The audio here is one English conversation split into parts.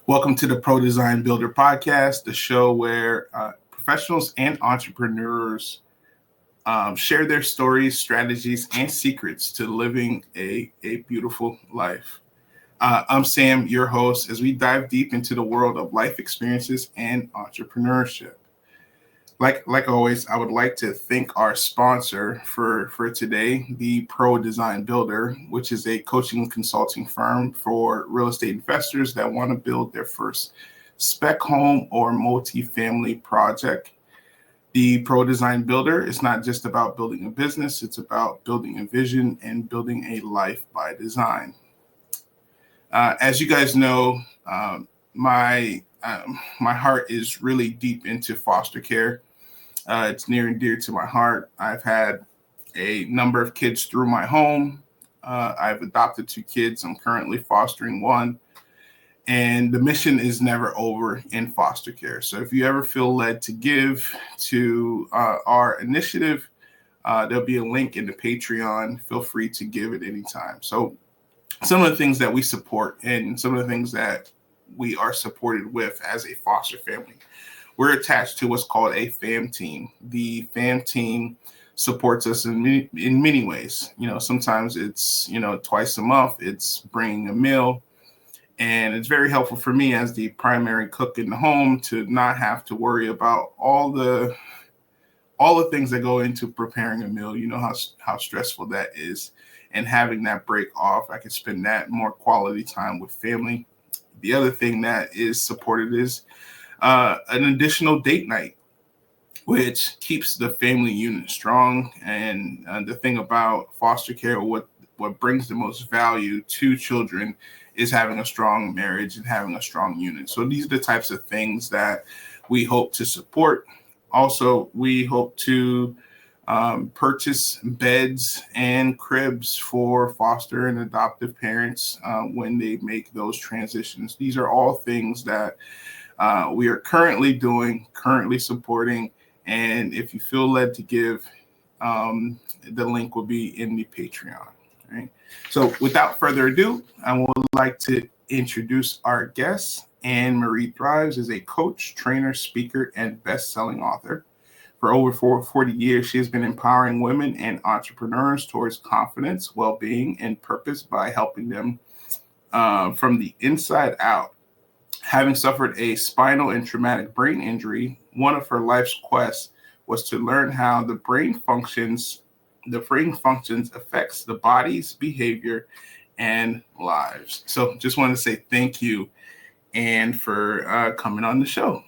Welcome to the Pro Design Builder podcast, the show where professionals and entrepreneurs share their stories, strategies, and secrets to living a beautiful life. I'm Sam, your host, as we dive deep into the world of life experiences and entrepreneurship. Like always, I would like to thank our sponsor for today, the Pro Design Builder, which is a coaching and consulting firm for real estate investors that want to build their first spec home or multifamily project. The Pro Design Builder is not just about building a business, it's about building a vision and building a life by design. As you guys know, my heart is really deep into foster care. It's near and dear to my heart. I've had a number of kids through my home. I've adopted 2 kids. I'm currently fostering 1. And the mission is never over in foster care. So if you ever feel led to give to our initiative, there'll be a link in the Patreon. Feel free to give at any time. So some of the things that we support and some of the things that we are supported with as a foster family. We're attached to what's called a FAM team. The FAM team supports us in many ways. Sometimes it's, twice a month, it's bringing a meal. And it's very helpful for me as the primary cook in the home to not have to worry about all the things that go into preparing a meal. You know how stressful that is. And having that break off, I can spend that more quality time with family. The other thing that is supported is an additional date night, which keeps the family unit strong. And the thing about foster care, what brings the most value to children is having a strong marriage and having a strong unit. So these are the types of things that we hope to support. Also, we hope to purchase beds and cribs for foster and adoptive parents when they make those transitions. These are all things that we are currently supporting. And if you feel led to give, the link will be in the Patreon. Right? So without further ado, I would like to introduce our guest. Anne Marie Thrives is a coach, trainer, speaker, and best-selling author. For over 40 years, she has been empowering women and entrepreneurs towards confidence, well-being, and purpose by helping them from the inside out. Having suffered a spinal and traumatic brain injury, one of her life's quests was to learn how the brain functions affects the body's behavior and lives. So just want to say thank you, Anne, for coming on the show.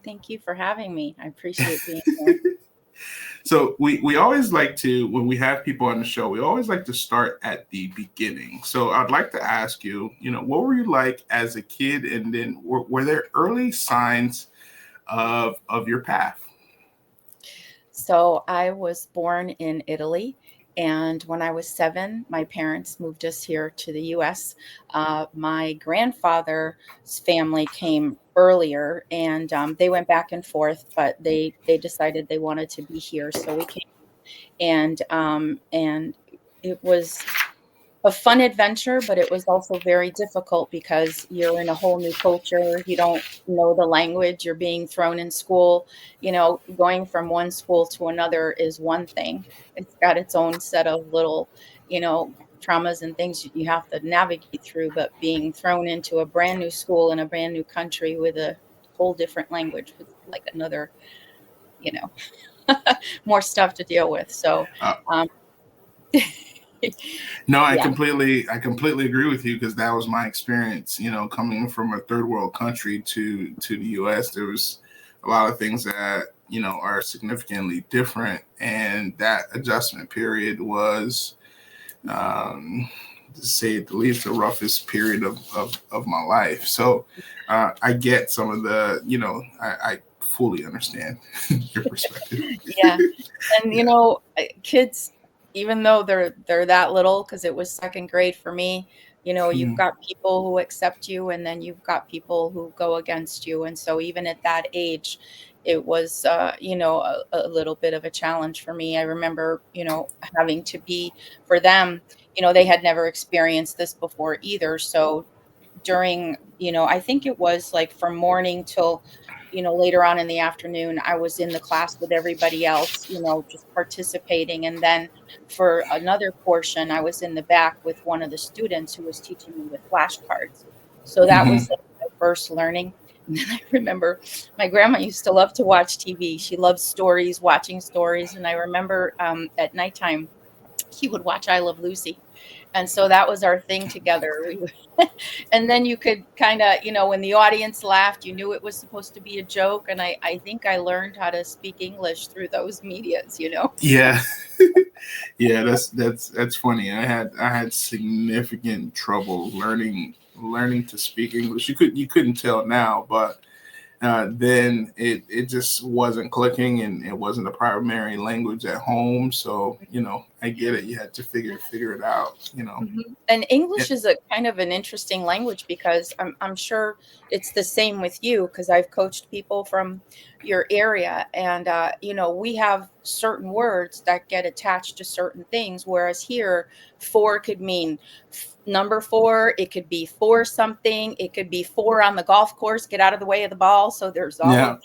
Thank you for having me. I appreciate being here. So we always like to, when we have people on the show, we always like to start at the beginning. So I'd like to ask you, what were you like as a kid? And then were there early signs of your path? So I was born in Italy. And when I was 7, my parents moved us here to the U.S. My grandfather's family came earlier, and they went back and forth, but they decided they wanted to be here, so we came. And it was a fun adventure, but it was also very difficult because you're in a whole new culture. You don't know the language. You're being thrown in school. Going from one school to another is one thing. It's got its own set of little, traumas and things you have to navigate through. But being thrown into a brand new school in a brand new country with a whole different language was like another, you know, more stuff to deal with. So, um, No, I yeah. completely agree with you because that was my experience. Coming from a third world country to the U.S., there was a lot of things that are significantly different, and that adjustment period was, to say the least, the roughest period of my life. So I get some of the, I fully understand your perspective. Yeah. And kids, even though they're that little, because it was second grade for me, you've Mm. got people who accept you, and then you've got people who go against you. And so even at that age, it was a little bit of a challenge for me. I remember, having to be, for them, they had never experienced this before either. So during, I think it was like from morning till, later on in the afternoon, I was in the class with everybody else, just participating. And then for another portion, I was in the back with one of the students who was teaching me with flashcards. So that was Hmm. like my first learning. And then I remember my grandma used to love to watch TV. She loves stories, watching stories. And I remember at nighttime, he would watch I Love Lucy. And so that was our thing together. And then you could kind of, when the audience laughed, you knew it was supposed to be a joke. And I think I learned how to speak English through those medias. Yeah. Yeah, that's funny. I had significant trouble learning to speak English. You couldn't tell now, but then it just wasn't clicking, and it wasn't the primary language at home. So I get it. You had to figure it out. And Yeah. English is a kind of an interesting language because I'm sure it's the same with you because I've coached people from your area, and we have certain words that get attached to certain things, whereas here, four could mean number four, it could be for something, it could be four on the golf course, get out of the way of the ball. So there's all of Yeah.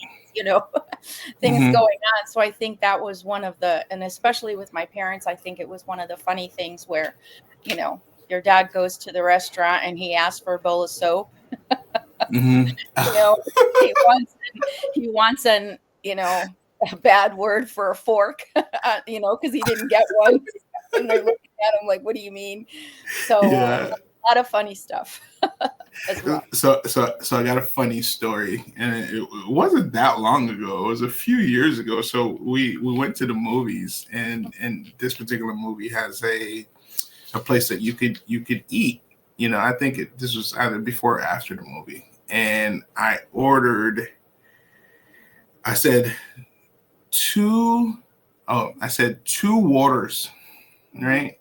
things Hmm. going on. So I think that was one of the, and especially with my parents, I think it was one of the funny things where, you know, your dad goes to the restaurant and he asks for a bowl of soap. Hmm. You know, he wants he wants a bad word for a fork, because he didn't get one. And they're looking at him like, "What do you mean?" So Yeah. a lot of funny stuff as well. So I got a funny story, and it wasn't that long ago. It was a few years ago. So we went to the movies, and this particular movie has a place that you could eat. I think this was either before or after the movie, and I ordered. I said two. Oh, I said two waters, Mhm. right?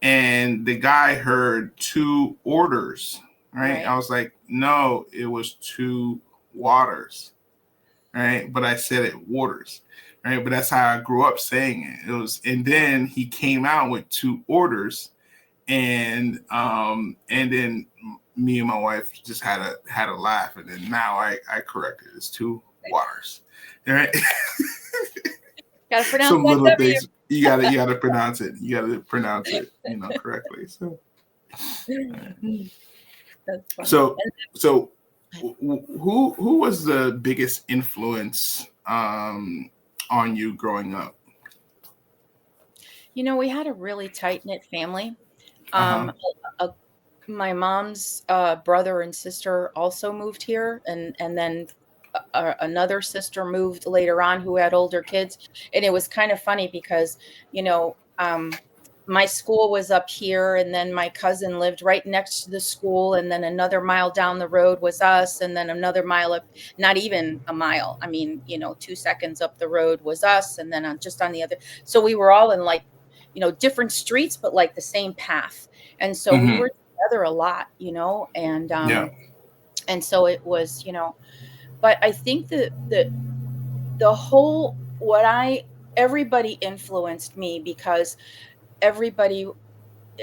And the guy heard two orders, right? Right. I was like, no, it was two waters, right? But I said it waters, right? But that's how I grew up saying it. It was, and then he came out with two orders, and then me and my wife just had a laugh, and then now I corrected it. It's two waters, right? Got to pronounce Some that little W. things you gotta pronounce it. You gotta pronounce it, correctly. So. That's funny. So, so who was the biggest influence on you growing up? We had a really tight knit family. Uh huh. Um, a, my mom's brother and sister also moved here, and then another sister moved later on who had older kids. And it was kind of funny because my school was up here, and then my cousin lived right next to the school, and then another mile down the road was us, and then another mile up, not even a mile, I mean, 2 seconds up the road was us, and then just on the other. So we were all in like different streets but like the same path. And so we Hmm. were together a lot, and Yeah. so it was, but I think that the whole what I everybody influenced me because everybody,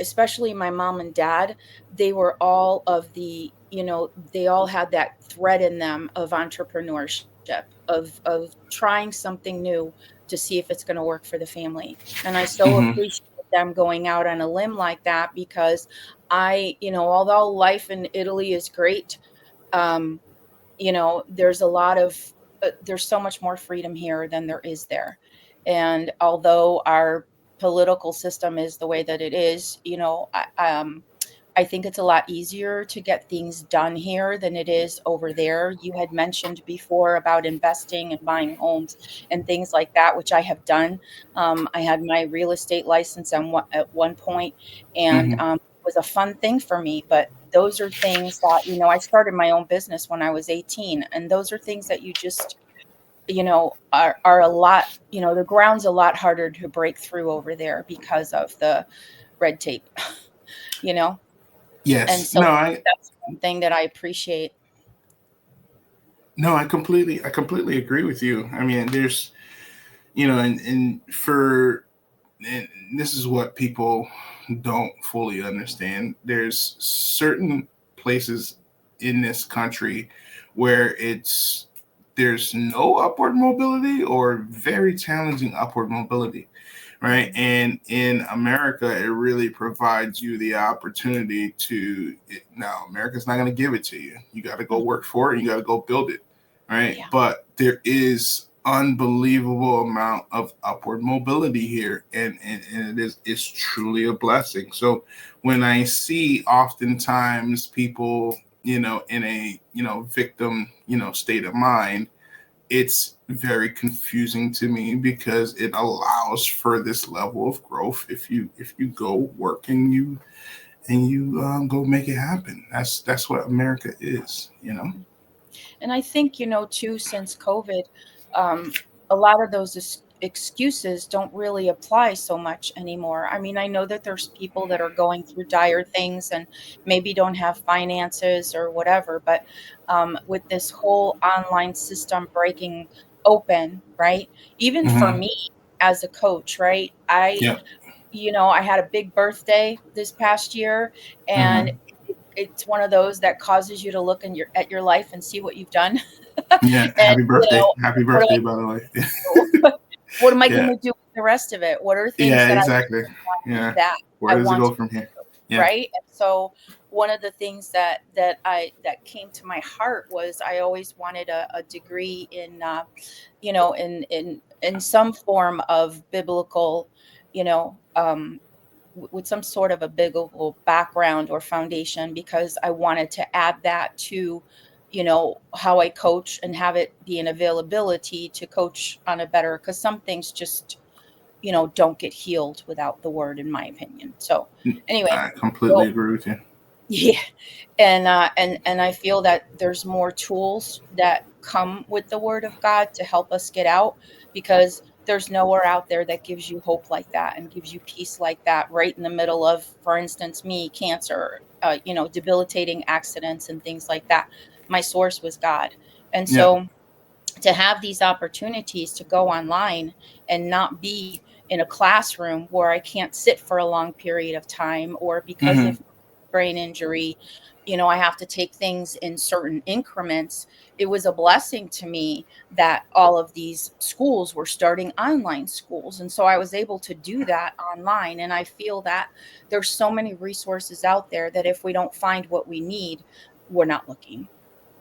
especially my mom and dad, they were all of they all had that thread in them of entrepreneurship, of trying something new to see if it's going to work for the family. And I so Hmm. appreciate them going out on a limb like that because although life in Italy is great, um, there's a lot of there's so much more freedom here than there is there. And although our political system is the way that it is, I think it's a lot easier to get things done here than it is over there. You had mentioned before about investing and buying homes and things like that, which I have done. I had my real estate license at one point, and Hmm. it was a fun thing for me. But those are things that, I started my own business when I was 18, and those are things that you just, are a lot, the ground's a lot harder to break through over there because of the red tape, you know? And Yes. so No. I think that's one thing that I appreciate. No. I completely agree with you. I mean, there's, and this is what people don't fully understand. There's certain places in this country where there's no upward mobility or very challenging upward mobility, right? And in America, it really provides you the opportunity to. Now, America's not going to give it to you. You got to go work for it. You got to go build it, right? Yeah. But there is unbelievable amount of upward mobility here, and it's truly a blessing. So when I see oftentimes people, in a victim state of mind, it's very confusing to me because it allows for this level of growth if you go work and you go make it happen. That's what America is. And I think, too, since COVID, um, a lot of those excuses don't really apply so much anymore. I mean, I know that there's people that are going through dire things and maybe don't have finances or whatever, but with this whole online system breaking open, right? Even for Mm-hmm. me as a coach, right? Yeah. I had a big birthday this past year, and Mm-hmm. it's one of those that causes you to look at your life and see what you've done. Yeah. And, Happy what am birthday, by the way. I what am I Yeah. gonna do with the rest of it? What are things Yeah, that I exactly. Yeah. that Where I does it want go to from here? do, Yeah. right? And so one of the things that came to my heart was I always wanted a degree in in some form of biblical, you know, with some sort of a biblical background or foundation, because I wanted to add that to, how I coach and have it be an availability to coach on a better, because some things just, don't get healed without the word, in my opinion. So anyway, I completely so agree with you. yeah, and I feel that there's more tools that come with the word of God to help us get out, because there's nowhere out there that gives you hope like that and gives you peace like that, right in the middle of, for instance, me, cancer, debilitating accidents and things like that. My source was God. And Yeah. so to have these opportunities to go online and not be in a classroom where I can't sit for a long period of time, or because Mm-hmm. of brain injury, I have to take things in certain increments. It was a blessing to me that all of these schools were starting online schools. And so I was able to do that online. And I feel that there's so many resources out there that if we don't find what we need, we're not looking,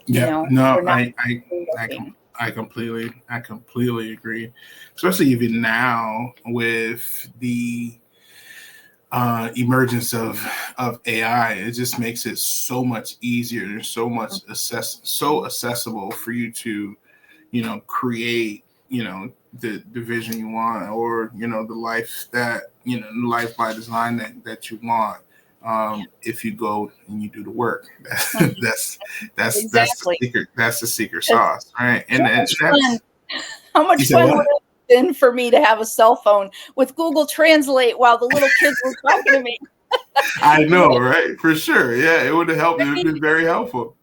Yeah. No, we're not I, com- looking. I completely agree. Especially even now with the emergence of AI, it just makes it so much easier and so accessible for you to create the vision you want, or the life that life by design that you want. Yeah. If you go and you do the work, Mhm. that's that's the Exactly. secret. That's the secret 'Cause sauce, right? how And much fun that's how you much said fun would what? it have been for me to have a cell phone with Google Translate while the little kids were talking to me, I you know, know right? For sure. Yeah, it would have helped. what It I would have mean? been very helpful.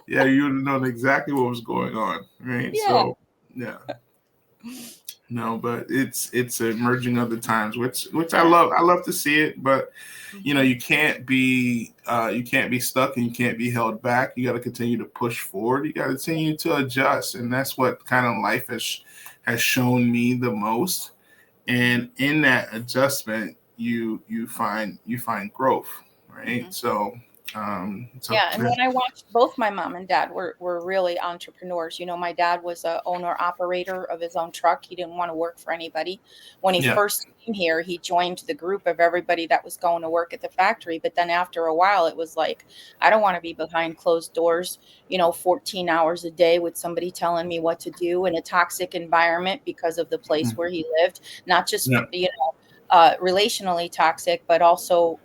Yeah, you would have known exactly what was going on, right? Yeah. So, yeah. No, but it's emerging of the times, which I Yeah. love. I love to see it, but Mhm. you can't be stuck and you can't be held back. You got to continue to push forward. You got to continue to adjust, and that's what kind of life has shown me the most. Mhm. And in that adjustment, you find growth, right? Mhm. So Yeah, and when I watched, both my mom and dad were really entrepreneurs. My dad was a owner operator of his own truck. He didn't want to work for anybody. When he yeah. first came here, he joined the group of everybody that was going to work at the factory. But then after a while, it was like, I don't want to be behind closed doors, 14 hours a day with somebody telling me what to do in a toxic environment, because of the place Mm, where he lived, not just, yeah. relationally toxic, but also,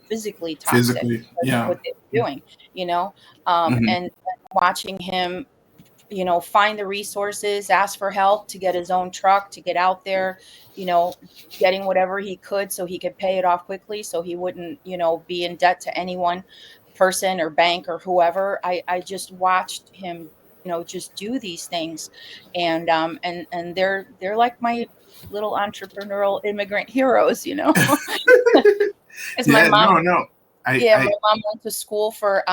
physically toxic Physically, because of yeah. what they were doing, you know, Hmm. and watching him, find the resources, ask for help to get his own truck, to get out there, you know, getting whatever he could so he could pay it off quickly, so he wouldn't, be in debt to any one person or bank or whoever. I just watched him, just do these things, and they're like my little entrepreneurial immigrant heroes, as my Yeah, mom no, no. Yeah, my I mom went to school for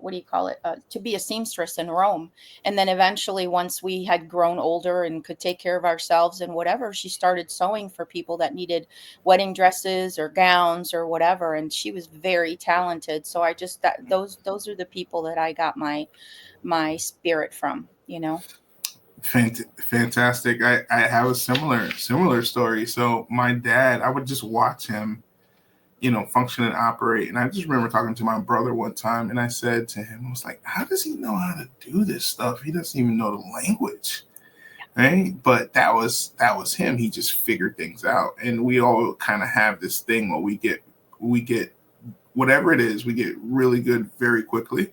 what do you call it? To be a seamstress in Rome. And then eventually, once we had grown older and could take care of ourselves and whatever, she started sewing for people that needed wedding dresses or gowns or whatever. And she was very talented. So I just that those are the people that I got my spirit from, you know. fantastic. I have a similar story. So my dad, I would just watch him, function and operate. And I just remember talking to my brother one time, and I said to him, I was like, "How does he know how to do this stuff? He doesn't even know the language." Right? But that was him. He just figured things out. And we all kind of have this thing where we get whatever it is, we get really good very quickly.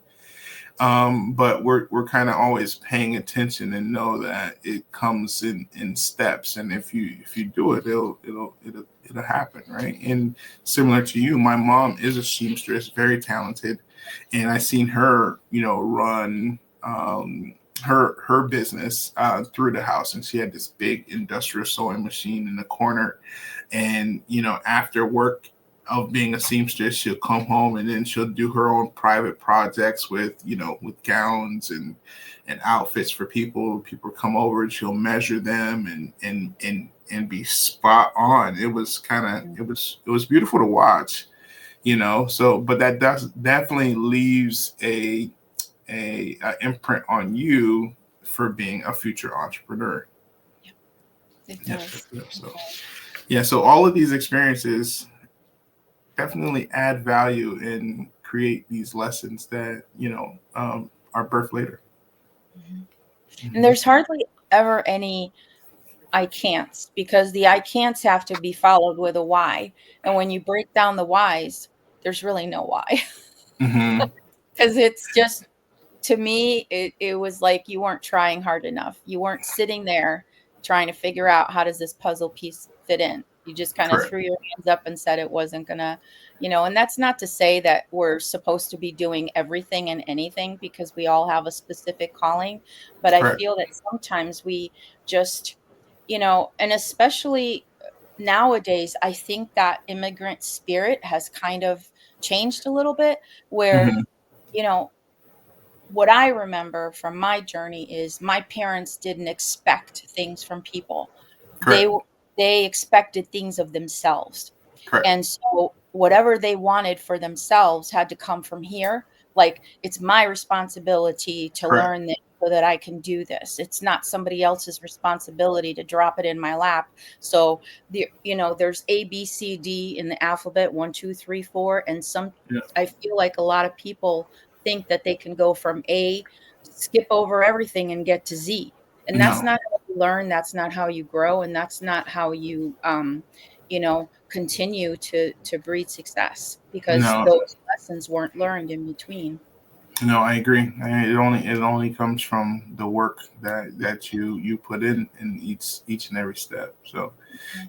But we're kind of always paying attention and know that it comes in steps, and if you do it, it'll happen, right? And similar to you, my mom is a seamstress, very talented, and I seen her, run her business through the house, and she had this big industrial sewing machine in the corner, and after work of being a seamstress, she'll come home and then she'll do her own private projects with gowns and outfits for people. People come over and she'll measure them and be spot on. It was it was beautiful to watch, So, but that does definitely leaves a imprint on you for being a future entrepreneur. Yeah, it Yeah. does. So yeah, so all of these experiences definitely add value and create these lessons that are birthed later. Mhm. And Mhm. there's hardly ever any I can'ts because the I can'ts have to be followed with a why. And when you break down the whys, there's really no why. Mhm. Because it's just to me, it was like you weren't trying hard enough. You weren't sitting there trying to figure out how does this puzzle piece fit in. You just kind of Correct. threw your hands up and said it wasn't gonna, and that's not to say that we're supposed to be doing everything and anything because we all have a specific calling. But I Correct. feel that sometimes we just, and especially nowadays, I think that immigrant spirit has kind of changed a little bit where, Mhm. you know, what I remember from my journey is my parents didn't expect things from people. They Correct. w- they expected things of themselves. Correct. And so whatever they wanted for themselves had to come from here. Like it's my responsibility to Correct. learn this so that I can do this. It's not somebody else's responsibility to drop it in my lap. So there's A, B, C, D in the alphabet, 1, 2, 3, 4. And Yeah. I feel like a lot of people think that they can go from A, skip over everything and get to Z. And that's No. not how you learn, that's not how you grow, and that's not how you continue to breed success because No. those lessons weren't learned in between. No, I agree. It only comes from the work that you put in each and every step. So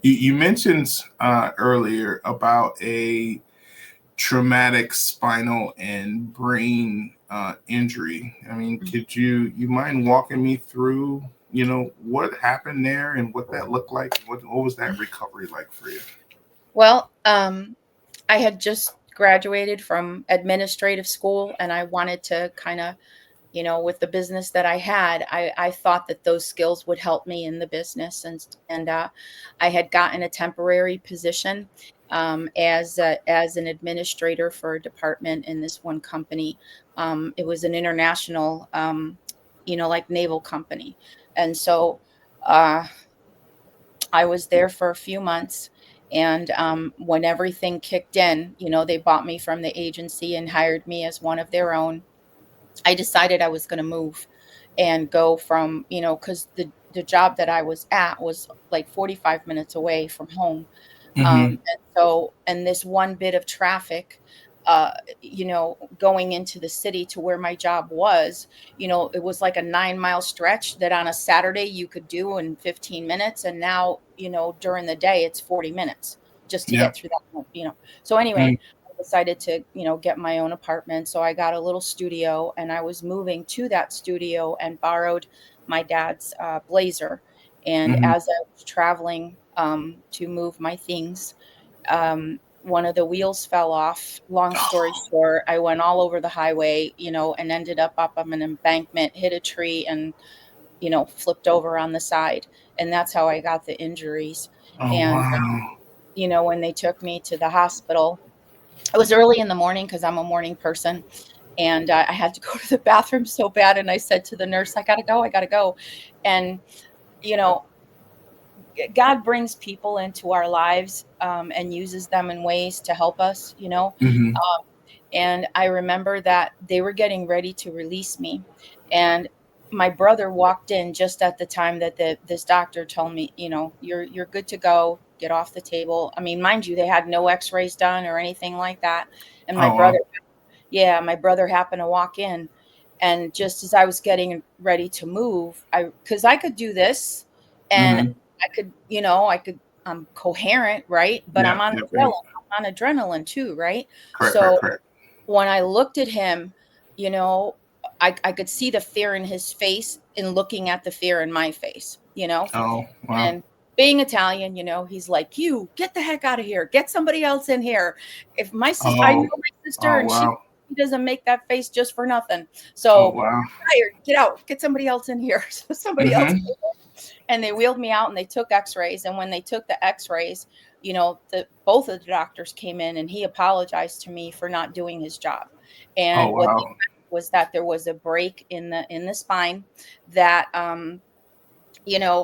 you mentioned earlier about a traumatic spinal and brain injury. I mean, Mhm. could you mind walking me through, what happened there and what that looked like? What was that recovery like for you? Well, I had just graduated from administrative school and I wanted to kind of, with the business that I had, I thought that those skills would help me in the business. And I had gotten a temporary position as an administrator for a department in this one company. It was an international, like naval company. And so uh, I was there for a few months. And when everything kicked in, they bought me from the agency and hired me as one of their own. I decided I was going to move and go from, because the job that I was at was like 45 minutes away from home. Mm-hmm. And this one bit of traffic, uh, going into the city to where my job was, it was like a 9 mile stretch that on a Saturday you could do in 15 minutes. And now, during the day, it's 40 minutes just to Yeah. get through that. So anyway, Mm-hmm. I decided to, get my own apartment. So I got a little studio and I was moving to that studio and borrowed my dad's blazer. And Mm-hmm. as I was traveling to move my things, um, one of the wheels fell off. Long story short, I went all over the highway, and ended up on an embankment, hit a tree, and flipped over on the side. And that's how I got the injuries. Oh, And wow. when they took me to the hospital, it was early in the morning because I'm a morning person, and I had to go to the bathroom so bad. And I said to the nurse, I gotta go. And you know God brings people into our lives, and uses them in ways to help us, Hmm. and I remember that they were getting ready to release me, and my brother walked in just at the time that this doctor told me, you're good to go. Get off the table. I mean, mind you, they had no X-rays done or anything like that. And Oh, wow. my brother happened to walk in, and just as I was getting ready to move, because I could do this, and Hmm. I'm coherent, right? But Yeah, yeah, adrenaline, yeah. I'm on adrenaline too, right? Correct, correct, So correct. when I looked at him, you know, I could see the fear in his face and looking at the fear in my face, Oh, wow. and being Italian, he's like, you get the heck out of here, get somebody else in here. If my sister, I know Oh, my sister, oh, and she wow. doesn't make that face just for nothing. Oh, So wow. tired, get out, get somebody else in here. So somebody else, Hmm. and they wheeled me out and they took x-rays. And when they took the x-rays, both of the doctors came in, and he apologized to me for not doing his job. Oh, And what they wow. found was that there was a break in the spine that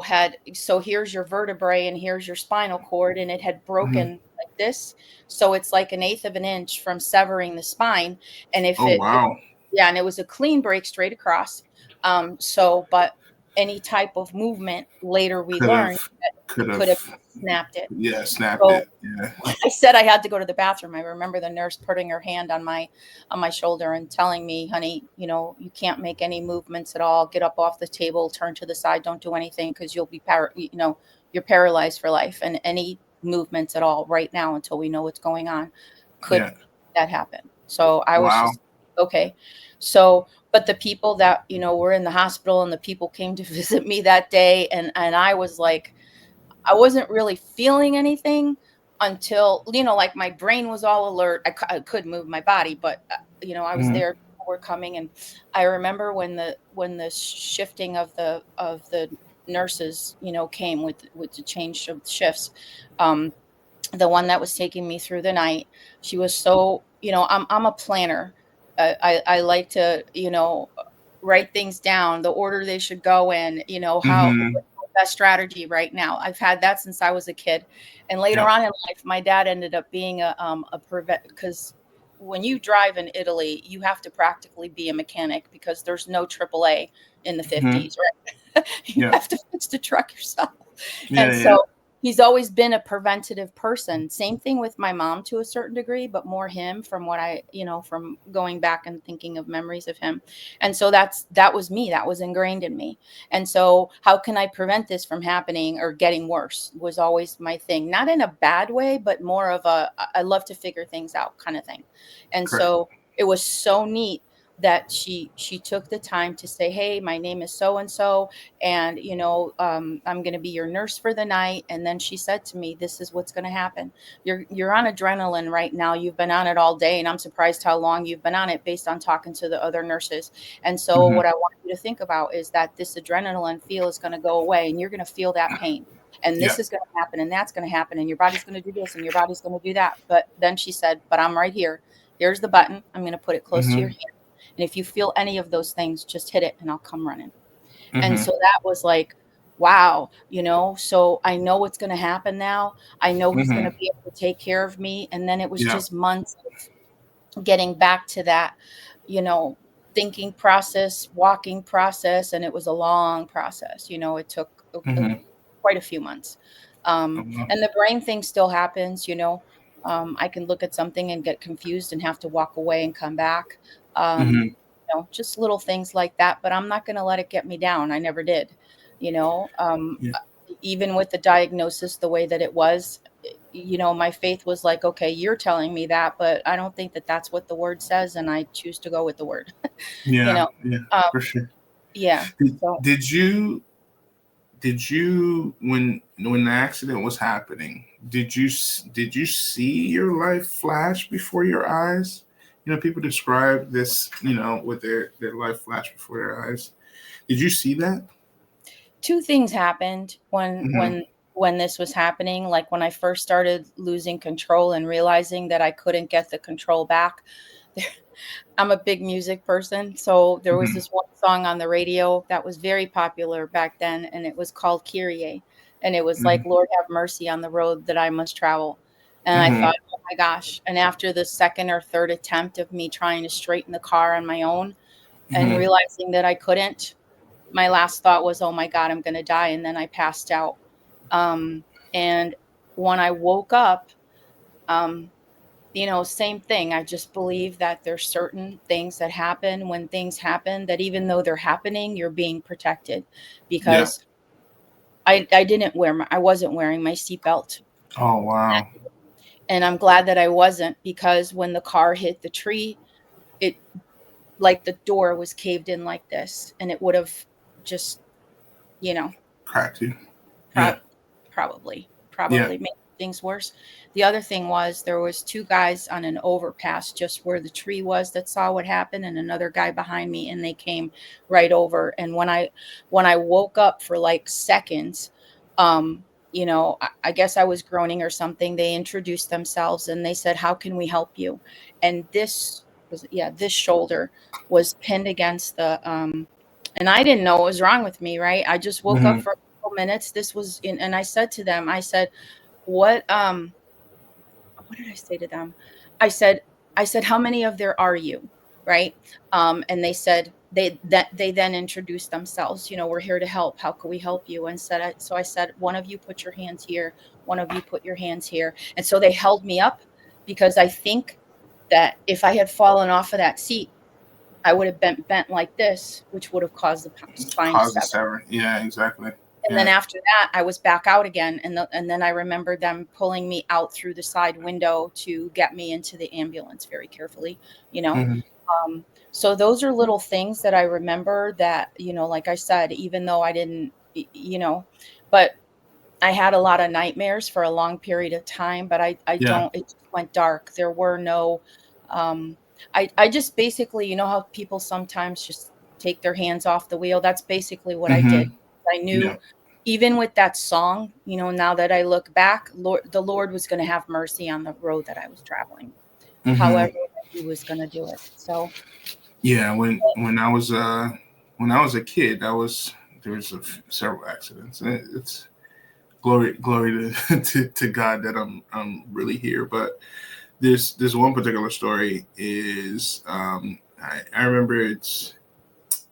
had, so here's your vertebrae and here's your spinal cord, and it had Hmm. broken like this. So it's like an eighth of an inch from severing the spine. And if Oh, it wow. yeah, and it was a clean break straight across. But any type of movement later we Could learned have, could could have have, snapped it. yeah, snapped So it. Yeah. I said I had to go to the bathroom. I remember the nurse putting her hand on my shoulder and telling me, "Honey, you can't make any movements at all. Get up off the table, turn to the side, don't do anything because you'll be you're paralyzed for life. And any movements at all right now until we know what's going on could Yeah. that happen." So I was Wow. just okay. So, but the people that were in the hospital, and the people came to visit me that day, and I was like, I wasn't really feeling anything until, like my brain was all alert. I could move my body, but I was Hmm. there. People were coming, and I remember when the shifting of the nurses, came with the change of shifts. Um, the one that was taking me through the night, she was so, I'm a planner. I like to, write things down, the order they should go in, how Hmm. best strategy right now. I've had that since I was a kid. And later Yep. on in life, my dad ended up being a prevent, because when you drive in Italy, you have to practically be a mechanic because there's no AAA in the Hmm. 50s, right? You Yeah. have to fix the truck yourself. Yeah. And Yeah. so he's always been a preventative person. Same thing with my mom to a certain degree, but more him, from what from going back and thinking of memories of him. And so that was me. That was ingrained in me. And so how can I prevent this from happening or getting worse was always my thing. Not in a bad way, but more of I love to figure things out kind of thing. And Correct. so it was so neat that she took the time to say, hey, my name is so and so, and I'm going to be your nurse for the night. And then she said to me, this is what's going to happen. You're on adrenaline right now. You've been on it all day, and I'm surprised how long you've been on it based on talking to the other nurses. And so Hmm. what I want you to think about is that this adrenaline feel is going to go away, and you're going to feel that pain, and Yeah. this is going to happen, and that's going to happen, and your body's going to do this and your body's going to do that. But then she said, but I'm right here. Here's the button. I'm going to put it close to your Hmm. hand, and if you feel any of those things, just hit it and I'll come running. And Hmm. so that was like, wow, so I know what's going to happen now. I know he's going Hmm. to be able to take care of me. And then it was Yeah. just months of getting back to that, you know, thinking process, walking process. And it was a long process. It took Hmm. quite a few months. And the brain thing still happens. I can look at something and get confused and have to walk away and come back. Um, Hmm. just little things like that, but I'm not going to let it get me down. I never did, you know, um, Yeah. even with the diagnosis, the way that it was, my faith was like, okay, you're telling me that, but I don't think that that's what the word says. And I choose to go with the word, you Yeah. know? Yeah. Um, For sure. yeah. Did, So, did you when when the accident was happening, did you see your life flash before your eyes? People describe this, with their life flash before their eyes. Did you see that? Two things happened Mm-hmm. when this was happening. Like when I first started losing control and realizing that I couldn't get the control back. I'm a big music person, so there was Mm-hmm. this one song on the radio that was very popular back then, and it was called Kyrie, and it was like, "Lord have mercy on the road that I must travel." And I Mm-hmm. thought, "Oh my gosh." And after the second or third attempt of me trying to straighten the car on my own and Mm-hmm. realizing that I couldn't, my last thought was, "Oh my God, I'm gonna die." And then I passed out. And when I woke up, um, same thing. I just believe that there's certain things that happen when things happen that even though they're happening, you're being protected Yeah. because I wasn't wearing my seatbelt. Oh wow. And I'm glad that I wasn't because when the car hit the tree, it like the door was caved in like this and it would have just, you know, Cracked you. Yeah. Prob probably Yeah. probably made things worse. The other thing was there was 2 guys on an overpass just where the tree was that saw what happened and another guy behind me, and they came right over, and when I woke up for, like, seconds, I guess I was groaning or something, they introduced themselves, and they said, "How can we help you?" And this shoulder was pinned against and I didn't know what was wrong with me, right? I just woke up Mm-hmm. for a couple minutes. This was in, and I said to them, I said, "What what did I say to them?" I said I said, "How many of there are you?" Right? And they said they then introduced themselves, "We're here to help. How can we help you?" And so I said, "One of you put your hands here, one of you put your hands here." And so they held me up because I think that if I had fallen off of that seat, I would have bent like this, which would have caused the spine to Cause the sever. sever. Yeah. Exactly. And then Yeah. after that, I was back out again, and then I remember them pulling me out through the side window to get me into the ambulance very carefully, you know? Mm-hmm. So those are little things that I remember that, like I said, even though I didn't, but I had a lot of nightmares for a long period of time, but I Yeah. don't it just went dark. There were no um I just basically, how people sometimes just take their hands off the wheel. That's basically what I did. Mm-hmm. I knew Yeah. even with that song, now that I look back, the Lord was going to have mercy on the road that I was traveling. Mm-hmm. However, he was going to do it. So, Yeah. When I was a kid, there was several accidents, and it's glory to God that I'm really here. But this one particular story is I remember it's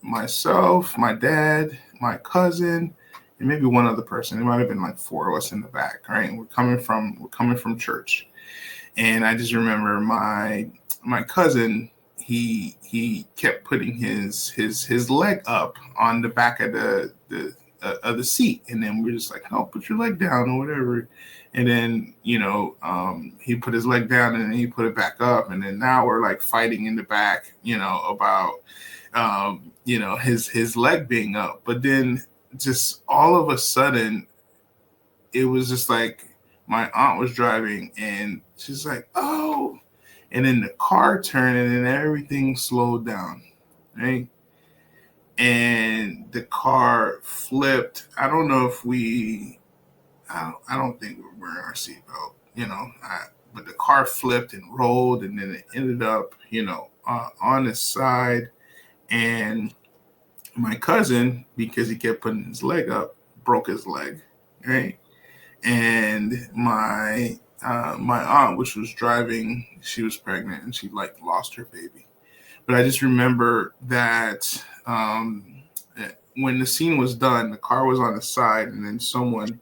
myself, my dad, my cousin, and maybe one other person. It might have been like four of us in the back, right? And we're coming from church, and I just remember my cousin. He kept putting his leg up on the back of the seat, and then we're just like, "No, put your leg down or whatever." And then he put his leg down and then he put it back up, and then now we're like fighting in the back, about his leg being up. But then just all of a sudden, it was just like my aunt was driving and she's like, "Oh," and then the car turned and then everything slowed down, right? And the car flipped. I don't know if I don't think we were wearing our seatbelt, but the car flipped and rolled, and then it ended up, on its side. And my cousin, because he kept putting his leg up, broke his leg, right? And my aunt, which was driving, she was pregnant and she like lost her baby. But I just remember that when the scene was done, the car was on the side, and then someone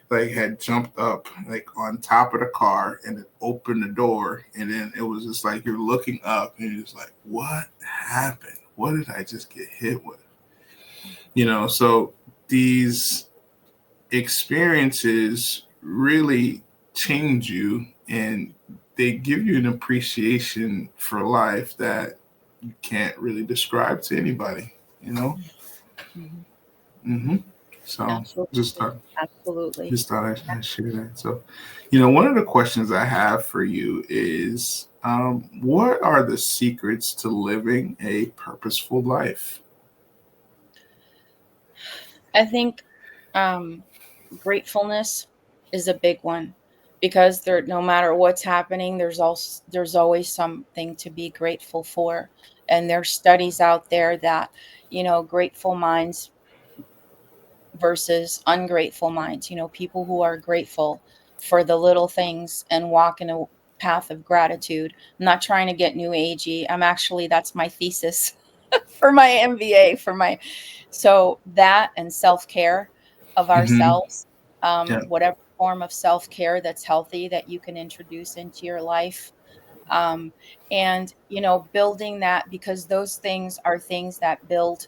like had jumped up like on top of the car and it opened the door, and then it was just like you're looking up and you're just like, what happened? What did I just get hit with? So these experiences really change you, and they give you an appreciation for life that can't really describe to anybody. mhm. Mm-hmm. So just Absolutely. thought Absolutely. just thought I'd share that. So, one of the questions I have for you is, what are the secrets to living a purposeful life? I think um, gratefulness is a big one because there, no matter what's happening, there's always something to be grateful for. And there's studies out there that, grateful minds versus ungrateful minds, people who are grateful for the little things and walk in a path of gratitude. I'm not trying to get new agey. That's my thesis for my MBA, so that and self-care of Hmm. ourselves, Yeah. whatever form of self-care that's healthy that you can introduce into your life. Um, and, building that, because those things are things that build,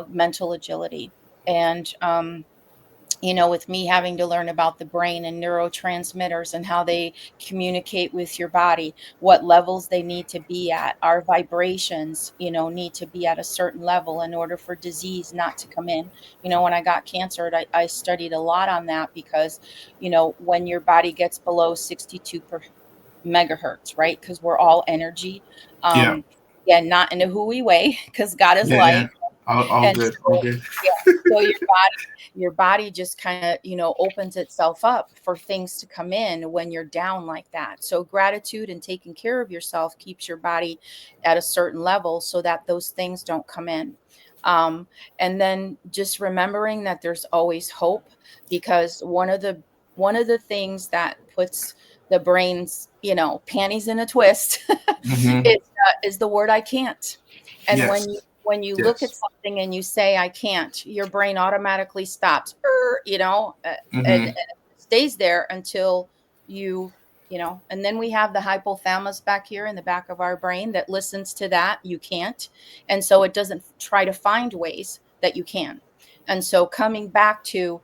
mental agility. And, with me having to learn about the brain and neurotransmitters and how they communicate with your body, what levels they need to be at, our vibrations, need to be at a certain level in order for disease not to come in. When I got cancer, I studied a lot on that because, when your body gets below 62 per megahertz, right? Because we're all energy. Yeah. Yeah, not in a hooey way, because God is Yeah. Yeah. light. All And good. All so, good. yeah, so your body just kind of, opens itself up for things to come in when you're down like that. So gratitude and taking care of yourself keeps your body at a certain level so that those things don't come in. Um, and then just remembering that there's always hope, because one of the things that puts the brain's, panties in a twist Hmm. is the word I can't. And Yes. when you look at Yes. something and you say I can't, your brain automatically stops, and Hmm. stays there until you, and then we have the hypothalamus back here in the back of our brain that listens to that you can't. And so it doesn't try to find ways that you can. And so coming back to,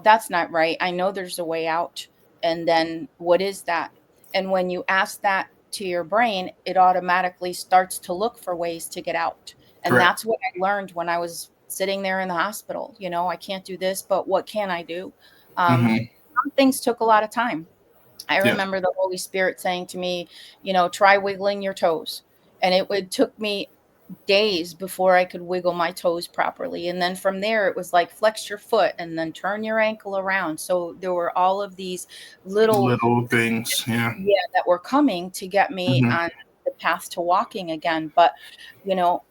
that's not right. I know there's a way out. And then what is that? And when you ask that to your brain, it automatically starts to look for ways to get out. And Correct. that's what I learned when I was sitting there in the hospital. I can't do this, but what can I do? Hmm. Some things took a lot of time. I Yeah. remember the Holy Spirit saying to me, try wiggling your toes. And it took me days before I could wiggle my toes properly. And then from there, it was like flex your foot and then turn your ankle around. So there were all of these little, Little things. Yeah. yeah, that were coming to get me Hmm. on the path to walking again. But, you know,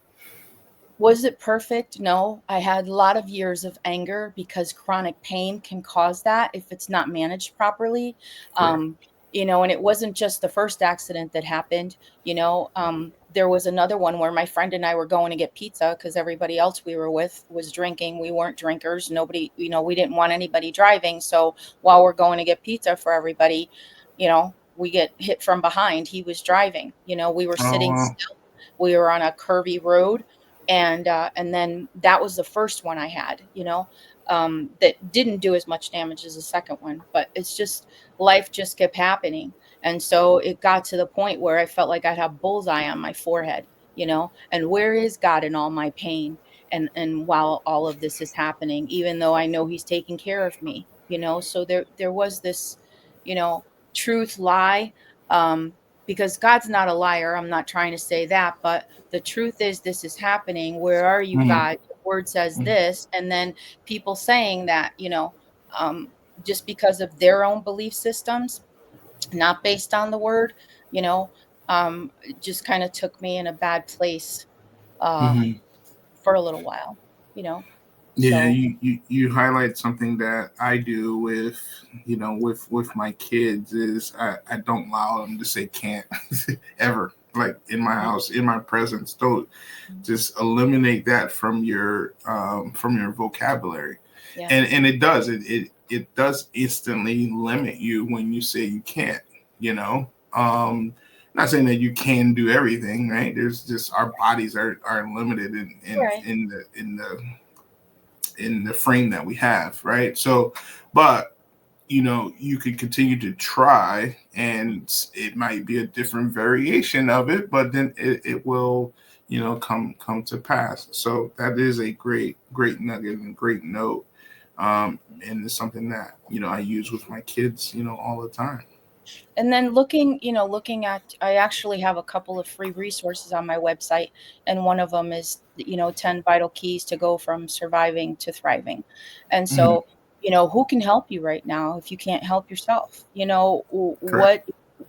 was it perfect? No. I had a lot of years of anger because chronic pain can cause that if it's not managed properly. Correct. Um, and it wasn't just the first accident that happened. There was another one where my friend and I were going to get pizza because everybody else we were with was drinking. We weren't drinkers. Nobody, we didn't want anybody driving. So while we're going to get pizza for everybody, we get hit from behind. He was driving. We were Oh, sitting wow. still. We were on a curvy road, and then that was the first one I had, that didn't do as much damage as the second one, but it's just life just kept happening. And so it got to the point where I felt like I'd have bullseye on my forehead, and where is God in all my pain? And while all of this is happening, even though I know he's taking care of me, so there was this, you know truth lie, um because God's not a liar. I'm not trying to say that, but the truth is this is happening. Where are you, Hmm. God? Your word says this. And then people saying that, um, just because of their own belief systems, not based on the word, you know, it just kind of took me in a bad place uh, Hmm. for a little while, you know. Yeah, So, you highlight something that I do with, with my kids is I don't allow them to say can't ever, like in my mm, house, in my presence. Don't just eliminate that from your vocabulary. And yes, it does instantly limit you when you say you can't, you know. Not saying that you can do everything, right? There's just our bodies are limited right. in the frame that we have, right? So, but you could continue to try, and it might be a different variation of it, but then it will, come to pass. So that is a great nugget and great note. And it's something that, I use with my kids, all the time. And then looking at, I actually have a couple of free resources on my website, and one of them is, 10 vital keys to go from surviving to thriving. And Hmm. so, who can help you right now if you can't help yourself? Correct. What,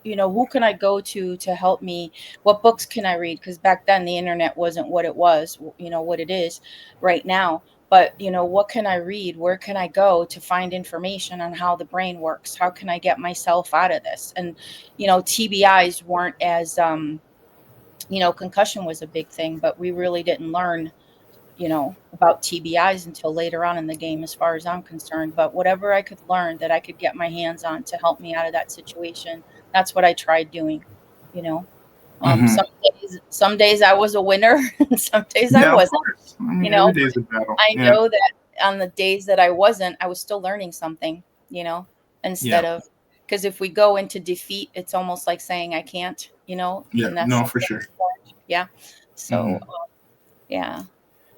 who can I go to help me? What books can I read? Because back then the internet wasn't what it was, what it is right now. But what can I read? Where can I go to find information on how the brain works? How can I get myself out of this? And TBIs weren't as concussion was a big thing, but we really didn't learn about TBIs until later on in the game, as far as I'm concerned. But whatever I could learn that I could get my hands on to help me out of that situation, that's what I tried doing. you know Hmm. some days I was a winner and some days I Yeah, of wasn't. course. I mean, you every know day is a battle. I Yeah. know that on the days that I wasn't, I was still learning something, Yeah. instead of, because if we go into defeat, it's almost like saying I can't, Yeah. and that's No, for something sure. I've learned. Yeah. So, Hmm. yeah.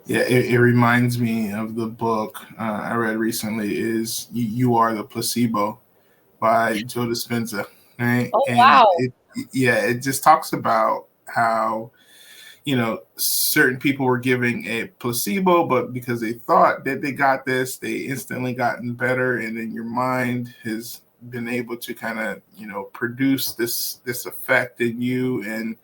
Yeah, it reminds me of the book I read recently, is You Are the Placebo by Joe Dispenza, right? Oh, And wow. yeah, it just talks about how, certain people were giving a placebo, but because they thought that they got this, they instantly gotten better. And then your mind has been able to kind of, produce this effect in you. And,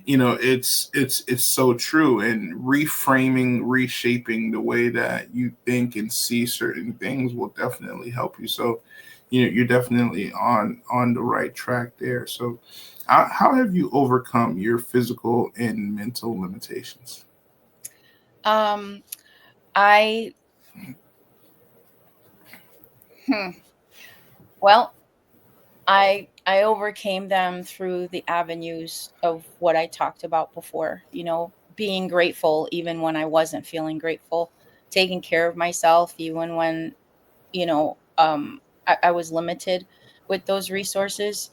it's so true. And reframing, reshaping the way that you think and see certain things will definitely help you. So, you're definitely on the right track there. So, how have you overcome your physical and mental limitations? Um, I, hmm, well, I overcame them through the avenues of what I talked about before, being grateful even when I wasn't feeling grateful, taking care of myself even when, I was limited with those resources.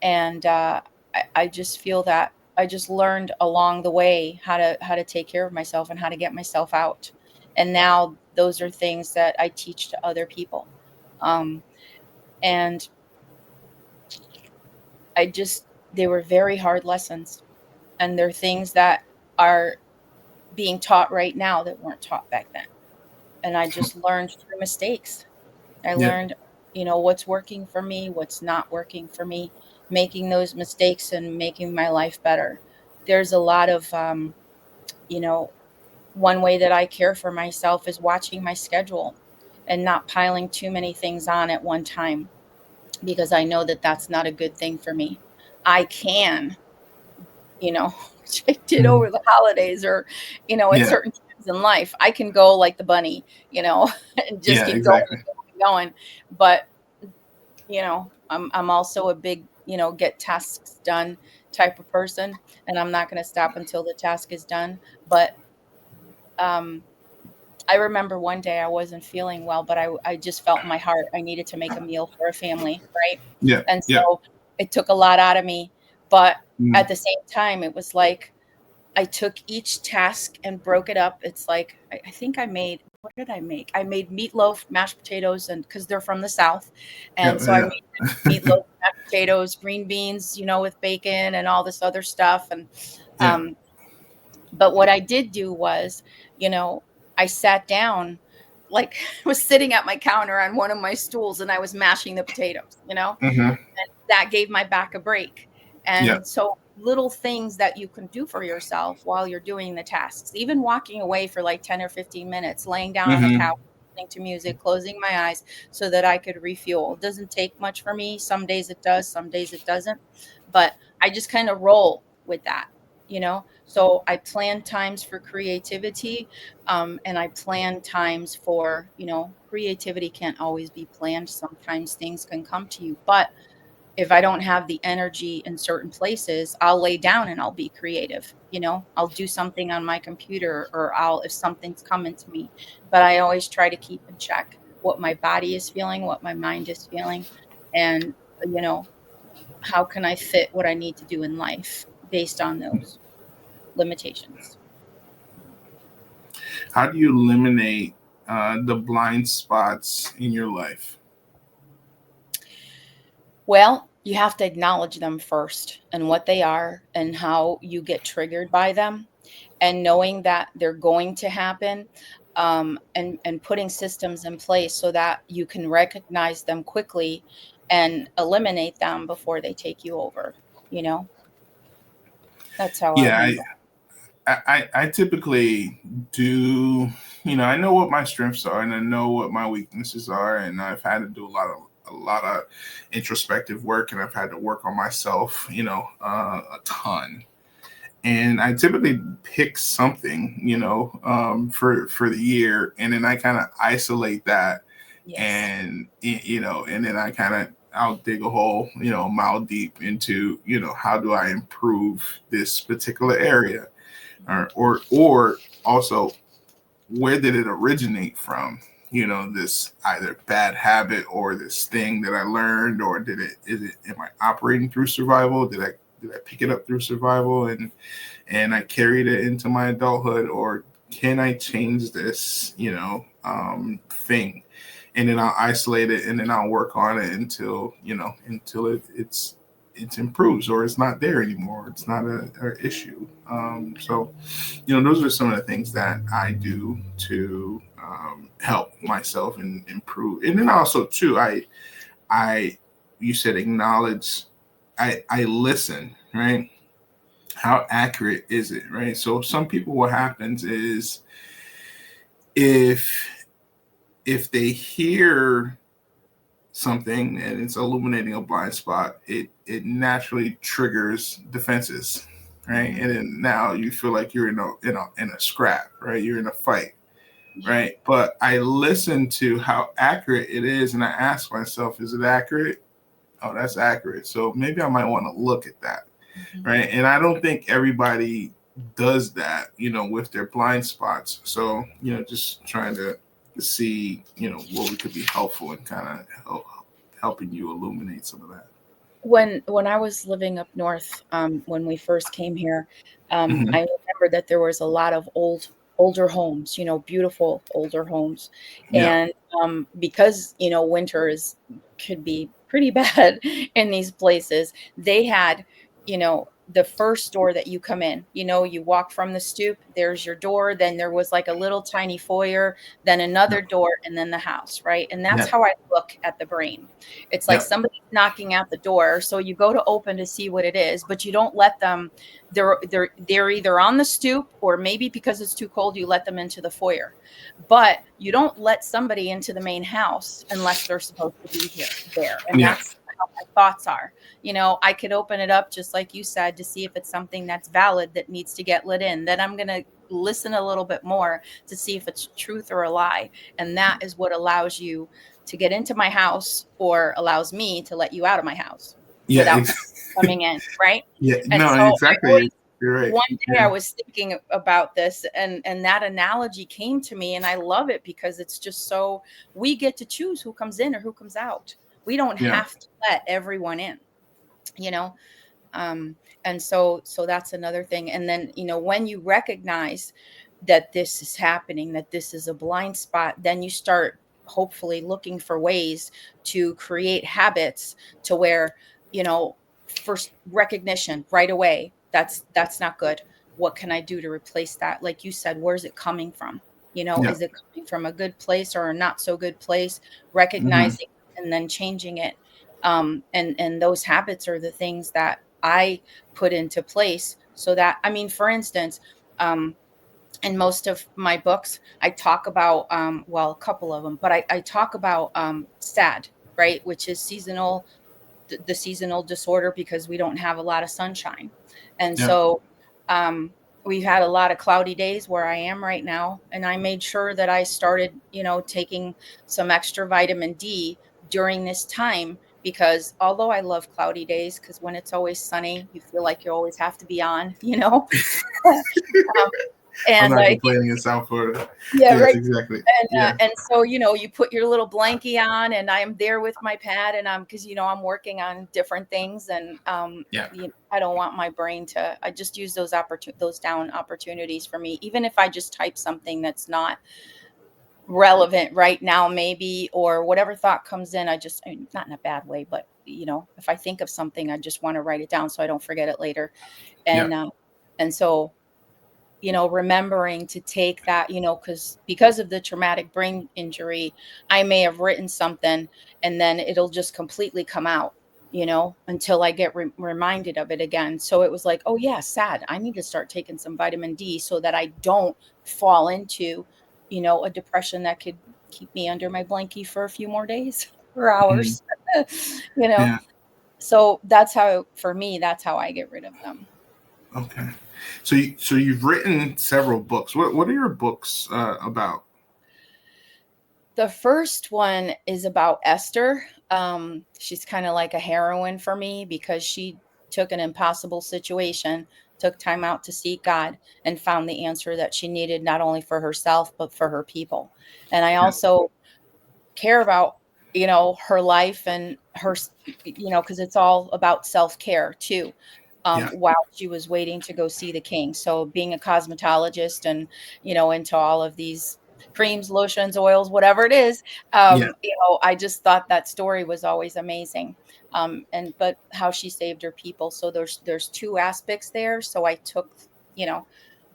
And I just feel that I just learned along the way how to take care of myself and how to get myself out. And now those are things that I teach to other people. Um, and they were very hard lessons. And they're things that are being taught right now that weren't taught back then. And I just learned through mistakes. I Yeah. learned, what's working for me, what's not working for me, making those mistakes and making my life better. There's a lot of, you know, one way that I care for myself is watching my schedule and not piling too many things on at one time, because I know that that's not a good thing for me. I can, which I did Mhm. over the holidays, or, at Yeah. certain times in life, I can go like the bunny, and just Yeah. keep going Exactly. and going and going. But I'm also a big, get tasks done type of person, and I'm not going to stop until the task is done. But um I remember one day I wasn't feeling well, but I just felt in my heart I needed to make a meal for a family, right? Yeah. And Yeah. so it took a lot out of me, but Mm. at the same time it was like I took each task and broke it up. It's like I think I made, what did I make? I made meatloaf, mashed potatoes, and because they're from the South, and so I Yeah. made Yeah. meatloaf, mashed potatoes, green beans, with bacon and all this other stuff. And Yeah. um, but what I did do was, you know, I sat down, like I was sitting at my counter on one of my stools, and I was mashing the potatoes, Hmm. that gave my back a break. Yeah. And so little things that you can do for yourself while you're doing the tasks, even walking away for like 10 or 15 minutes, laying down on the Hmm. couch, listening to music, closing my eyes so that I could refuel. It doesn't take much for me. Some days it does, some days it doesn't. But I just kind of roll with that. So I plan times for creativity, and I plan times for, creativity can't always be planned. Sometimes things can come to you, but if I don't have the energy in certain places, I'll lay down and I'll be creative. I'll do something on my computer, or if something's coming to me. But I always try to keep in check what my body is feeling, what my mind is feeling, and, you know, how can I fit what I need to do in life based on those limitations. How do you eliminate the blind spots in your life? Well, you have to acknowledge them first and what they are and how you get triggered by them, and knowing that they're going to happen, and putting systems in place so that you can recognize them quickly and eliminate them before they take you over. You know, that's how I Yeah, handle. I typically do, I know what my strengths are and I know what my weaknesses are, and I've had to do a lot of introspective work, and I've had to work on myself, a ton. And I typically pick something, for the year, and then I kind of isolate that, Yes. and and then I'll dig a hole, a mile deep into, how do I improve this particular area, or also, where did it originate from? This either bad habit or this thing that I learned, or am I operating through survival? Did I pick it up through survival and I carried it into my adulthood, or can I change this, thing? And then I'll isolate it, and then I'll work on it until it improves, or it's not there anymore. It's not a issue. So, those are some of the things that I do to help myself and improve. And then also too, I, you said acknowledge. I listen, right? How accurate is it, right? So some people, what happens is, if they hear something and it's illuminating a blind spot, it naturally triggers defenses, right? Mhm. And then now you feel like you're in a scrap, right? You're in a fight, Yeah. right? But I listen to how accurate it is, and I ask myself, is it accurate? Oh, that's accurate. So maybe I might want to look at that, Mhm. right? And I don't think everybody does that, with their blind spots. So, just trying to see, what we could be helpful and kind of helping you illuminate some of that. When I was living up north, when we first came here, I Hmm. remember that there was a lot of older homes, beautiful older homes, Yeah. and because winter is could be pretty bad in these places, they had, the first door that you come in, you walk from the stoop, there's your door, then there was like a little tiny foyer, then another Yep. door, and then the house, right? And that's Yep. how I look at the brain. It's like Yep. somebody's knocking at the door, so you go to open to see what it is, but you don't let them. They're either on the stoop, or maybe because it's too cold, you let them into the foyer. But you don't let somebody into the main house unless they're supposed to be there. And Yeah. that's how my thoughts are. I could open it up just like you said to see if it's something that's valid that needs to get lit in. Then I'm gonna listen a little bit more to see if it's truth or a lie. And that is what allows you to get into my house, or allows me to let you out of my house Yeah. without coming in, right? Yeah. And No, so I exactly. always, You're right. one day I Yeah. was thinking about this, and that analogy came to me, and I love it because it's just so, we get to choose who comes in or who comes out. We don't Yeah. have to let everyone in, you know um and so that's another thing. And then when you recognize that this is happening, that this is a blind spot, then you start hopefully looking for ways to create habits to where, you know first recognition right away, that's not good. What can I do to replace that? Like you said, where's it coming from? Yeah. Is it coming from a good place or a not so good place? Hmm. Recognizing and then changing it. And those habits are the things that I put into place, so that, I mean, for instance, um, in most of my books, I talk about, well, a couple of them, but I talk about SAD, right, which is the seasonal disorder, because we don't have a lot of sunshine. And Yeah. so we've had a lot of cloudy days where I am right now. And I made sure that I started, taking some extra vitamin D during this time, because although I love cloudy days, because when it's always sunny, you feel like you always have to be on, um, I'm and not it complaining in South Florida. yeah, Yes, right. exactly. And Yeah. and so you put your little blankie on, and I'm there with my pad, and I'm because I'm working on different things, and Yeah. I don't want my brain to. I just use those down opportunities for me, even if I just type something that's not relevant right now, maybe, or whatever thought comes in. I mean, not in a bad way, but if I think of something, I just want to write it down so I don't forget it later. Yeah. And so, remembering to take that, because of the traumatic brain injury, I may have written something and then it'll just completely come out, until I get reminded of it again. So it was like, oh yeah, sad. I need to start taking some vitamin D so that I don't fall into, a depression that could keep me under my blankie for a few more days or Mhm. hours, you know. Yeah. So that's how, for me, that's how I get rid of them. Okay. So you've written several books. What are your books about? The first one is about Esther. She's kind of like a heroine for me because she took an impossible situation, took time out to seek God, and found the answer that she needed, not only for herself, but for her people. And I Yeah. also care about, her life and her, because it's all about self-care too. Yeah. While she was waiting to go see the king. So being a cosmetologist and, into all of these creams, lotions, oils, whatever it is, Yeah. I just thought that story was always amazing. But how she saved her people. So there's two aspects there. So I you know,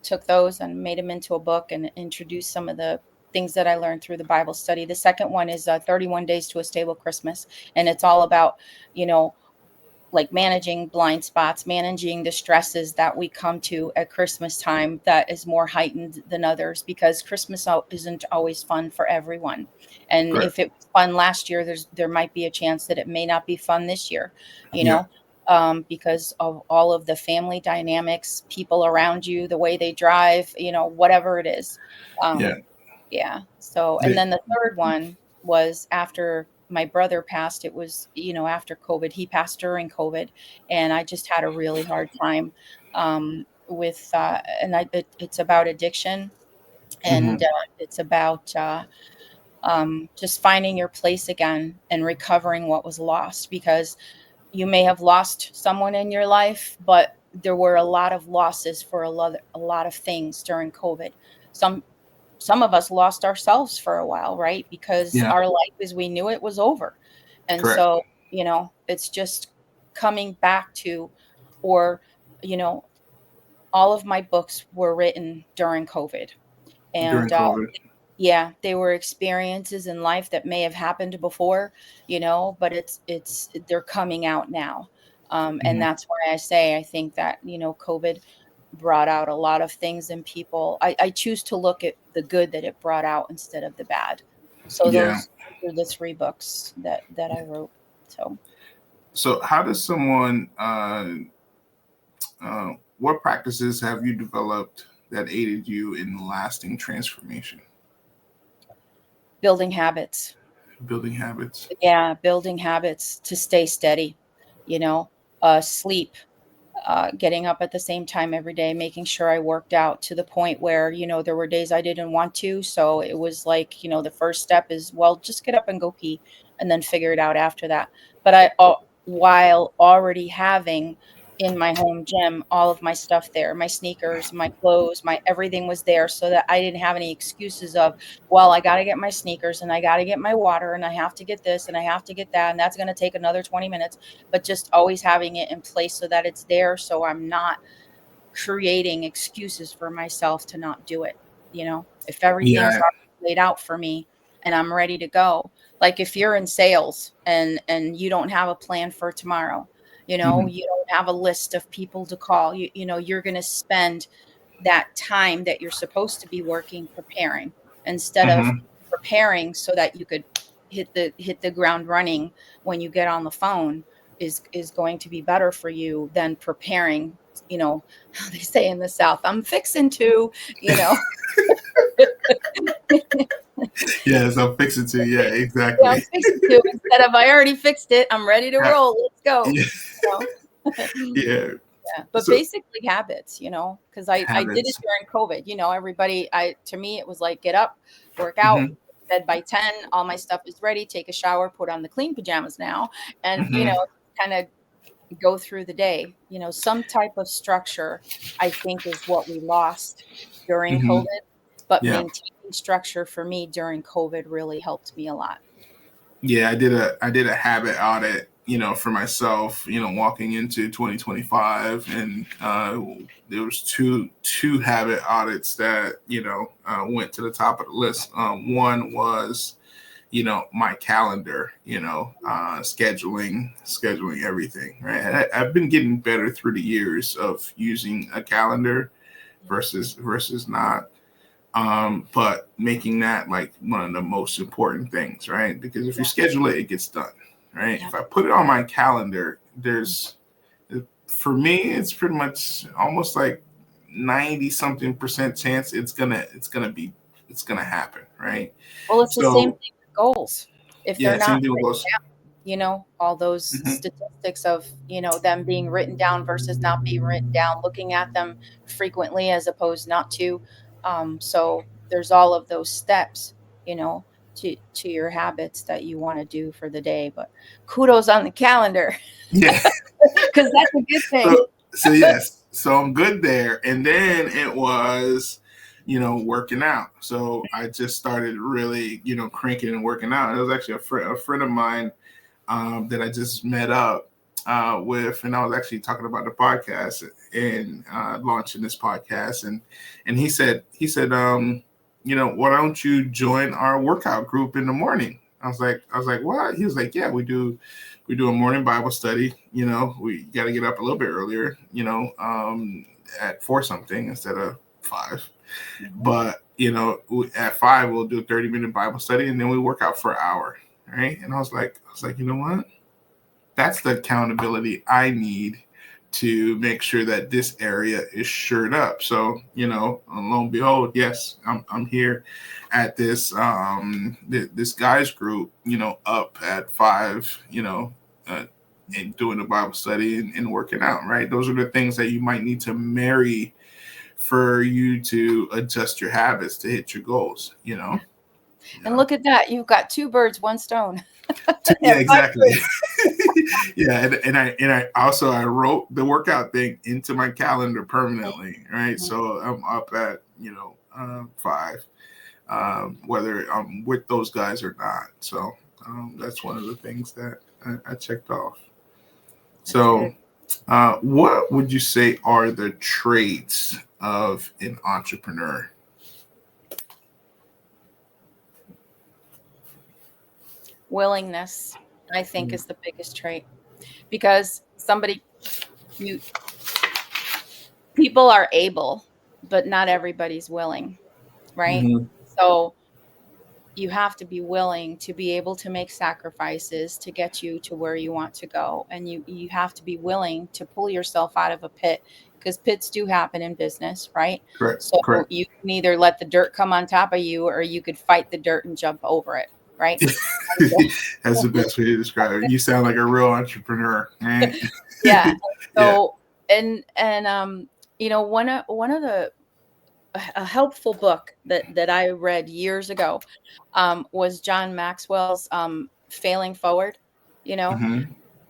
took those and made them into a book and introduced some of the things that I learned through the Bible study. The second one is 31 Days to a Stable Christmas. And it's all about, you know, like managing blind spots, managing the stresses that we come to at Christmas time that is more heightened than others, because Christmas isn't always fun for everyone. And Correct. if it was fun last year, there might be a chance that it may not be fun this year, you Yeah. know, because of all of the family dynamics, people around you, the way they drive, whatever it is. Yeah. Um, yeah. So, and The, then the third one was after my brother passed. It was, after COVID. He passed during COVID, and I just had a really hard time it's about addiction, and mhm. it's about just finding your place again and recovering what was lost, because you may have lost someone in your life, but there were a lot of losses for a lot of things during COVID. Some of us lost ourselves for a while, right? Because Yeah. our life as we knew it was over. And Correct. so, it's just coming back to, or, you know, all of my books were written during COVID. During And COVID. yeah, they were experiences in life that may have happened before, but they're coming out now. And Mhm. that's why I say I think that, COVID brought out a lot of things in people. I choose to look at the good that it brought out instead of the bad. So Yeah. those are the three books that I wrote. So So how does someone? What practices have you developed that aided you in lasting transformation? building habits. Building habits. Yeah, building habits to stay steady, you know, sleep, getting up at the same time every day, making sure I worked out to the point where, there were days I didn't want to. So it was like, the first step is, well, just get up and go pee and then figure it out after that. But while already having in my home gym all of my stuff there, my sneakers, my clothes, my everything was there, so that I didn't have any excuses of, well, I got to get my sneakers and I got to get my water and I have to get this and I have to get that. And that's going to take another 20 minutes, but just always having it in place so that it's there. So I'm not creating excuses for myself to not do it. If everything's Yeah. already laid out for me and I'm ready to go, like if you're in sales and you don't have a plan for tomorrow, Mhm. you don't have a list of people to call, you're going to spend that time that you're supposed to be working preparing, instead of Mhm. preparing so that you could hit the ground running when you get on the phone, is going to be better for you than preparing, how they say in the South, I'm fixing to, you know. Yes, I'm fixing to. Yeah, Yeah, I'm exactly. fixing to, instead of I already fixed it, I'm ready to Yeah. roll, let's go, Yeah. you know. Yeah. Yeah, but So basically habits, because I did it habits. during COVID. Everybody, to me, it was like, get up, work out, Mhm. bed by 10, all my stuff is ready, take a shower, put on the clean pajamas now, and, Mhm. kind of go through the day. Some type of structure, I think, is what we lost during Mhm. COVID, but Yeah. maintaining structure for me during COVID really helped me a lot. Yeah, I did a habit audit, for myself, walking into 2025, and there was two habit audits that went to the top of the list. One was my calendar, scheduling everything. Right, I've been getting better through the years of using a calendar versus not. But making that like one of the most important things, right? Because if you Yeah. schedule it, it gets done, right? Yeah. If I put it on my calendar, for me, it's pretty much almost like 90 something percent chance it's gonna happen, right? Well, it's the same So thing with goals. If they're yeah, not same thing with written those. down, all those Mhm. statistics of, them being written down versus not being written down, looking at them frequently as opposed not to. So there's all of those steps, you know, to your habits that you want to do for the day. But kudos on the calendar Yeah. because that's a good thing. So yes, so I'm good there. And then it was, working out. So I just started really, cranking and working out. It was actually a friend of mine that I just met up with, and I was actually talking about the podcast and launching this podcast, and why don't you join our workout group in the morning? I was like, what? He was like, yeah, we do a morning Bible study. We got to get up a little bit earlier, at 4 something instead of 5. Mhm. But, at 5, we'll do a 30-minute Bible study, and then we work out for an hour. Right. And I was like, you know what? That's the accountability I need to make sure that this area is shored up. So, and lo and behold, yes, I'm here at this guys group, up at 5, and doing the Bible study and working out, right? Those are the things that you might need to marry for you to adjust your habits to hit your goals, Yeah. you And know. look at that. You've got two birds, one stone. Yeah, At 5 exactly. Yeah, and I also I wrote the workout thing into my calendar permanently, right? Mhm. So I'm up at 5, whether I'm with those guys or not. So that's one of the things that I checked off. That's good. So, what would you say are the traits of an entrepreneur? Willingness, I think, is the biggest trait because you people are able, but not everybody's willing, right? Mm-hmm. So you have to be willing to be able to make sacrifices to get you to where you want to go, and you have to be willing to pull yourself out of a pit because pits do happen in business, right? Correct. So Correct. you can either let the dirt come on top of you or you could fight the dirt and jump over it, right? That's the best way to describe it. You sound like a real entrepreneur, right? Yeah. Yeah. So one of the a helpful book that I read years ago was John Maxwell's Failing Forward, you know,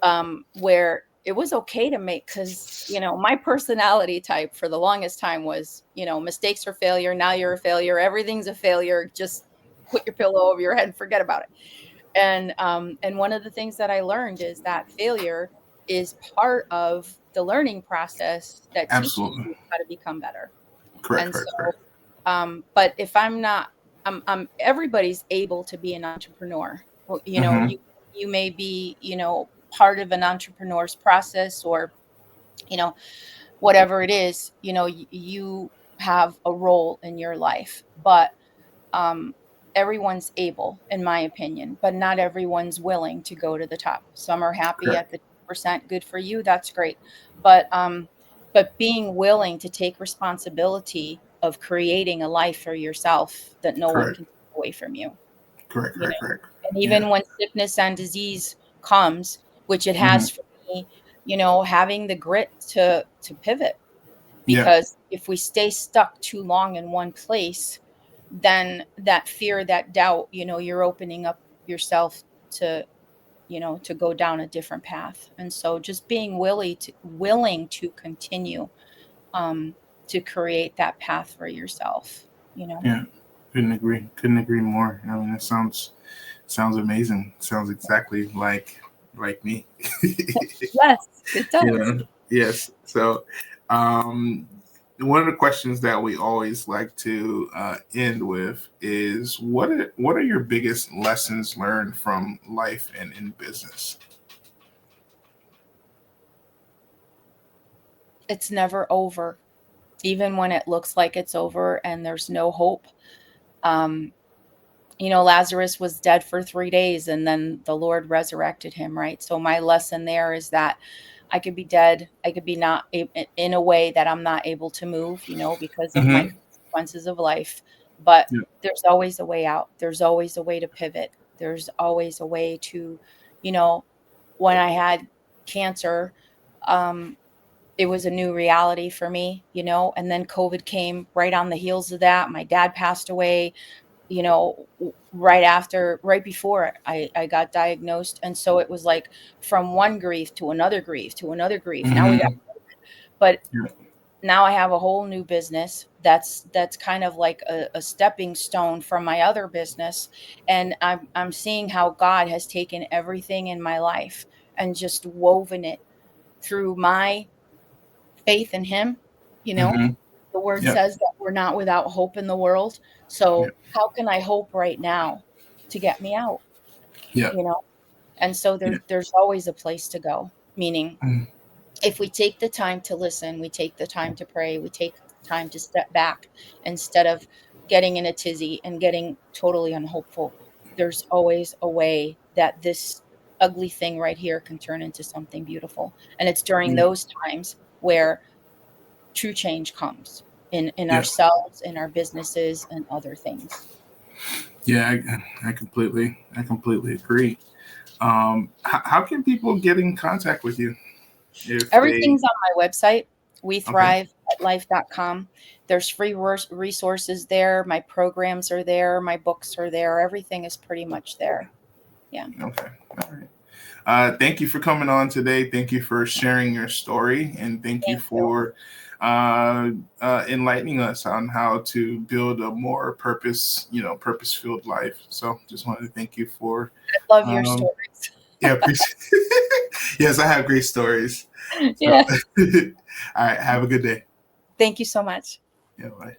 Hmm. where it was okay to make because my personality type for the longest time was mistakes are failure. Now you're a failure. Everything's a failure. Just put your pillow over your head and forget about it. And one of the things that I learned is that failure is part of the learning process that teaches Absolutely. you how to become better. Correct. And so, Correct. Correct. but if I'm not, everybody's able to be an entrepreneur. Well, Hmm. you may be, part of an entrepreneur's process or, you know, whatever it is, you have a role in your life, but um, everyone's able, in my opinion, but not everyone's willing to go to the top. Some are happy Correct. at the 2%. Good for you. That's great. But being willing to take responsibility of creating a life for yourself that no one Correct. can take away from you, Correct. you Correct. know. Correct. And Yeah. even when sickness and disease comes, which it Hmm. has for me, having the grit to pivot Yeah. because if we stay stuck too long in one place, then that fear, that doubt, you're opening up yourself to, to go down a different path. And so just being willing to continue um, to create that path for yourself, you know. Yeah. Couldn't agree more. I mean, it sounds amazing. Sounds exactly like me. Yes, it You does. know, yes. So, um, one of the questions that we always like to end with is what are your biggest lessons learned from life and in business? It's never over, even when it looks like it's over and there's no hope. Um, Lazarus was dead for 3 days and then the Lord resurrected him, right? So my lesson there is that I could be dead. I could be not in a way that I'm not able to move, because of my Mm-hmm. consequences of life. But Yeah. there's always a way out. There's always a way to pivot. There's always a way to, you know, when I had cancer, um, it was a new reality for me, and then COVID came right on the heels of that. My dad passed away, right before I got diagnosed. And so it was like from one grief to another grief to another grief. Now we got, Mm-hmm. but Yeah. now I have a whole new business that's kind of like a stepping stone from my other business. And I'm seeing how God has taken everything in my life and just woven it through my faith in him. You know, Mm-hmm. the word Yeah. says that we're not without hope in the world. Yeah. So how can I hope right now to get me out? Yeah. You know? And so Yeah. there's always a place to go. Meaning Mm. if we take the time to listen, we take the time to pray, we take the time to step back instead of getting in a tizzy and getting totally unhopeful. There's always a way that this ugly thing right here can turn into something beautiful. And it's during Yeah. those times where true change comes in Yeah. ourselves, in our businesses, and other things. Yeah. I completely agree. How can people get in contact with you if they? Everything's on my website, we Okay. thrive at life.com. There's free resources there. My programs are there. My books are there. Everything is pretty much there. Yeah. Okay. All right. Thank you for coming on today. Thank you for sharing your story, and thank you Thank you. for enlightening us on how to build a more purpose-filled life. So, just wanted to thank you for. I love your Um, stories. yeah, appreciate. Yes, I have great stories. So, Yeah. all right. Have a good day. Thank you so much. Yeah. Bye.